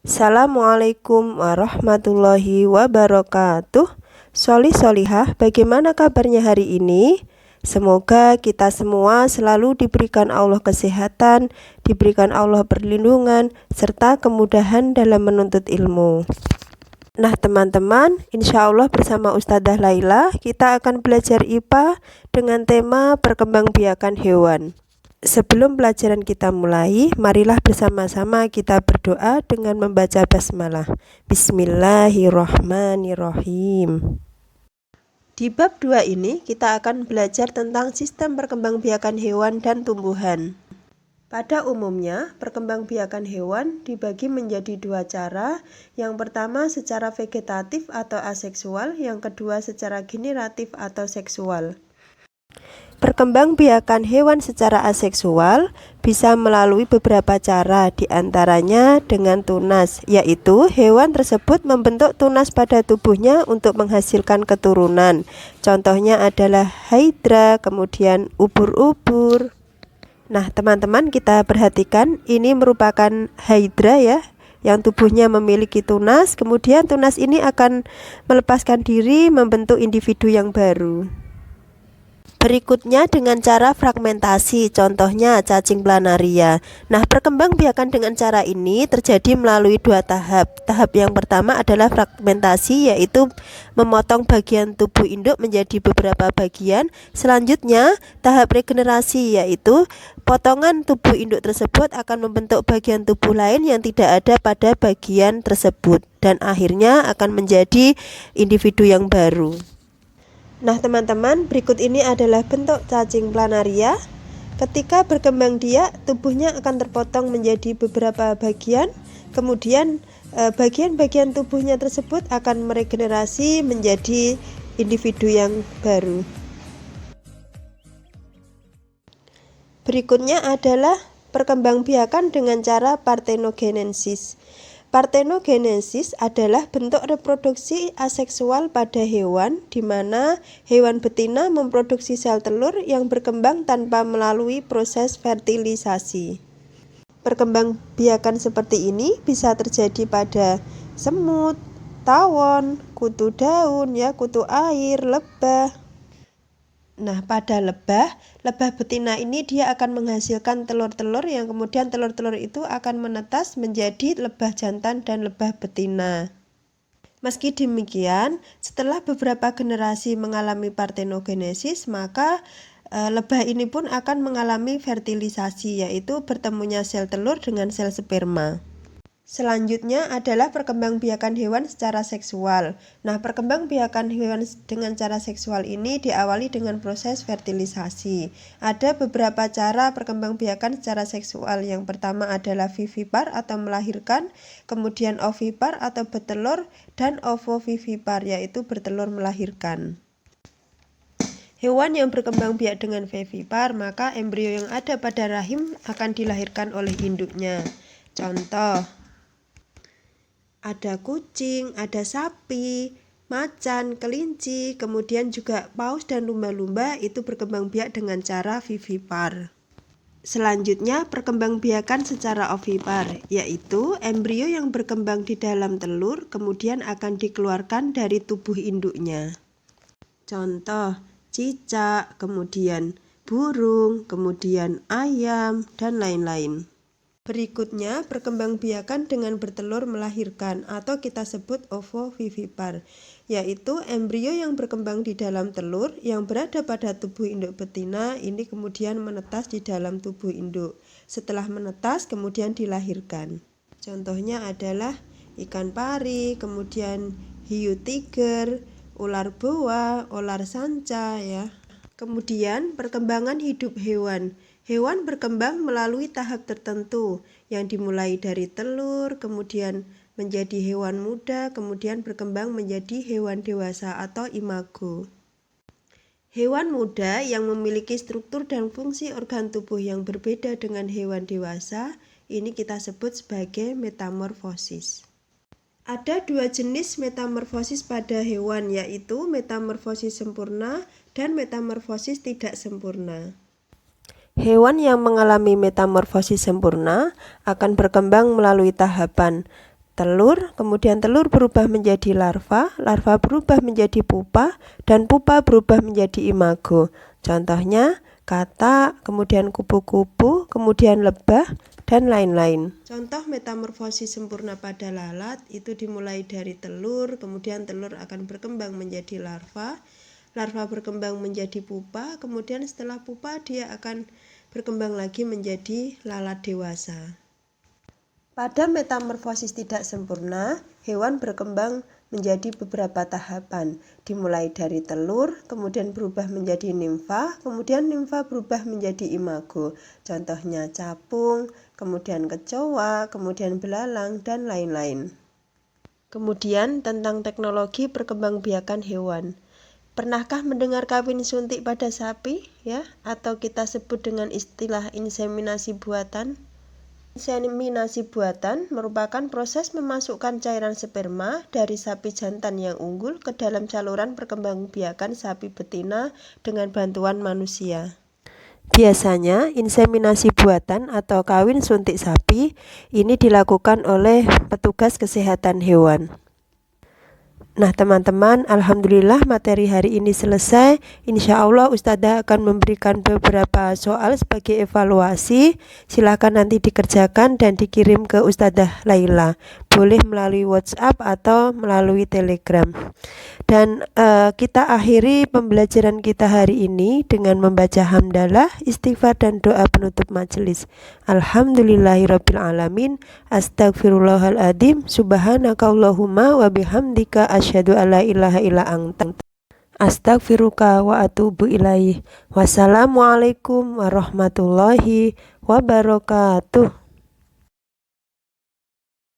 Assalamualaikum warahmatullahi wabarakatuh. Solihah, bagaimana kabarnya hari ini? Semoga kita semua selalu diberikan Allah kesehatan, diberikan Allah perlindungan, serta kemudahan dalam menuntut ilmu. Nah teman-teman, insya Allah bersama Ustadzah Laila kita akan belajar IPA dengan tema perkembangbiakan hewan. Sebelum pelajaran kita mulai, marilah bersama-sama kita berdoa dengan membaca basmalah. Bismillahirrahmanirrahim. Di bab 2 ini kita akan belajar tentang sistem perkembangbiakan hewan dan tumbuhan. Pada umumnya, perkembangbiakan hewan dibagi menjadi dua cara. Yang pertama secara vegetatif atau aseksual, yang kedua secara generatif atau seksual. Perkembangbiakan hewan secara aseksual bisa melalui beberapa cara, diantaranya dengan tunas, yaitu hewan tersebut membentuk tunas pada tubuhnya untuk menghasilkan keturunan. Contohnya adalah hydra, kemudian ubur-ubur. Nah teman-teman, kita perhatikan ini merupakan hydra ya, yang tubuhnya memiliki tunas, kemudian tunas ini akan melepaskan diri membentuk individu yang baru. Berikutnya dengan cara fragmentasi, contohnya cacing planaria. Nah, perkembangbiakan dengan cara ini terjadi melalui dua tahap. Tahap yang pertama adalah fragmentasi, yaitu memotong bagian tubuh induk menjadi beberapa bagian. Selanjutnya, tahap regenerasi, yaitu potongan tubuh induk tersebut akan membentuk bagian tubuh lain yang tidak ada pada bagian tersebut, dan akhirnya akan menjadi individu yang baru. Nah teman-teman, berikut ini adalah bentuk cacing planaria. Ketika berkembang biak, tubuhnya akan terpotong menjadi beberapa bagian. Kemudian bagian-bagian tubuhnya tersebut akan meregenerasi menjadi individu yang baru. Berikutnya adalah perkembangbiakan dengan cara parthenogenesis. Parthenogenesis adalah bentuk reproduksi aseksual pada hewan, di mana hewan betina memproduksi sel telur yang berkembang tanpa melalui proses fertilisasi. Perkembangbiakan seperti ini bisa terjadi pada semut, tawon, kutu daun, kutu air, lebah. Nah, pada lebah betina ini dia akan menghasilkan telur-telur yang kemudian telur-telur itu akan menetas menjadi lebah jantan dan lebah betina. Meski demikian, setelah beberapa generasi mengalami parthenogenesis, maka lebah ini pun akan mengalami fertilisasi, yaitu bertemunya sel telur dengan sel sperma. Selanjutnya adalah perkembangbiakan hewan secara seksual. Nah, perkembangbiakan hewan dengan cara seksual ini diawali dengan proses fertilisasi. Ada beberapa cara perkembangbiakan secara seksual. Yang pertama adalah vivipar atau melahirkan, kemudian ovipar atau bertelur, dan ovovivipar yaitu bertelur melahirkan. Hewan yang berkembang biak dengan vivipar, maka embrio yang ada pada rahim akan dilahirkan oleh induknya. Contoh, ada kucing, ada sapi, macan, kelinci, kemudian juga paus dan lumba-lumba itu berkembang biak dengan cara vivipar. Selanjutnya perkembangbiakan secara ovipar, yaitu embrio yang berkembang di dalam telur kemudian akan dikeluarkan dari tubuh induknya. Contoh, cicak, kemudian burung, kemudian ayam, dan lain-lain. Berikutnya, perkembangbiakan dengan bertelur melahirkan atau kita sebut ovovivipar, yaitu embrio yang berkembang di dalam telur yang berada pada tubuh induk betina ini kemudian menetas di dalam tubuh induk. Setelah menetas kemudian dilahirkan. Contohnya adalah ikan pari, kemudian hiu tiger, ular boa, ular sanca ya. Kemudian perkembangan hidup hewan. Hewan berkembang melalui tahap tertentu yang dimulai dari telur, kemudian menjadi hewan muda, kemudian berkembang menjadi hewan dewasa atau imago. Hewan muda yang memiliki struktur dan fungsi organ tubuh yang berbeda dengan hewan dewasa, ini kita sebut sebagai metamorfosis. Ada dua jenis metamorfosis pada hewan, yaitu metamorfosis sempurna dan metamorfosis tidak sempurna. Hewan yang mengalami metamorfosis sempurna akan berkembang melalui tahapan telur, kemudian telur berubah menjadi larva, larva berubah menjadi pupa, dan pupa berubah menjadi imago. Contohnya katak, kemudian kupu-kupu, kemudian lebah, dan lain-lain. Contoh metamorfosis sempurna pada lalat itu dimulai dari telur, kemudian telur akan berkembang menjadi larva, larva berkembang menjadi pupa, kemudian setelah pupa dia akan berkembang lagi menjadi lalat dewasa. Pada metamorfosis tidak sempurna, hewan berkembang menjadi beberapa tahapan, dimulai dari telur, kemudian berubah menjadi nimfa, kemudian nimfa berubah menjadi imago. Contohnya capung, kemudian kecoa, kemudian belalang, dan lain-lain. Kemudian tentang teknologi perkembangbiakan hewan. Pernahkah mendengar kawin suntik pada sapi, ya? Atau kita sebut dengan istilah inseminasi buatan? Inseminasi buatan merupakan proses memasukkan cairan sperma dari sapi jantan yang unggul ke dalam saluran perkembangbiakan sapi betina dengan bantuan manusia. Biasanya inseminasi buatan atau kawin suntik sapi ini dilakukan oleh petugas kesehatan hewan. Nah teman-teman, alhamdulillah materi hari ini selesai. Insya Allah Ustadzah akan memberikan beberapa soal sebagai evaluasi. Silahkan nanti dikerjakan dan dikirim ke Ustadzah Laila. Boleh melalui WhatsApp atau melalui Telegram. Dan kita akhiri pembelajaran kita hari ini dengan membaca hamdalah, istighfar, dan doa penutup majelis. Alhamdulillahirrabbilalamin. Astagfirullahaladzim. Subhanakallahumma wa bihamdika asyhadu alla ilaha illa anta astaghfiruka wa atubu ilaih. Wassalamualaikum warahmatullahi wabarakatuh.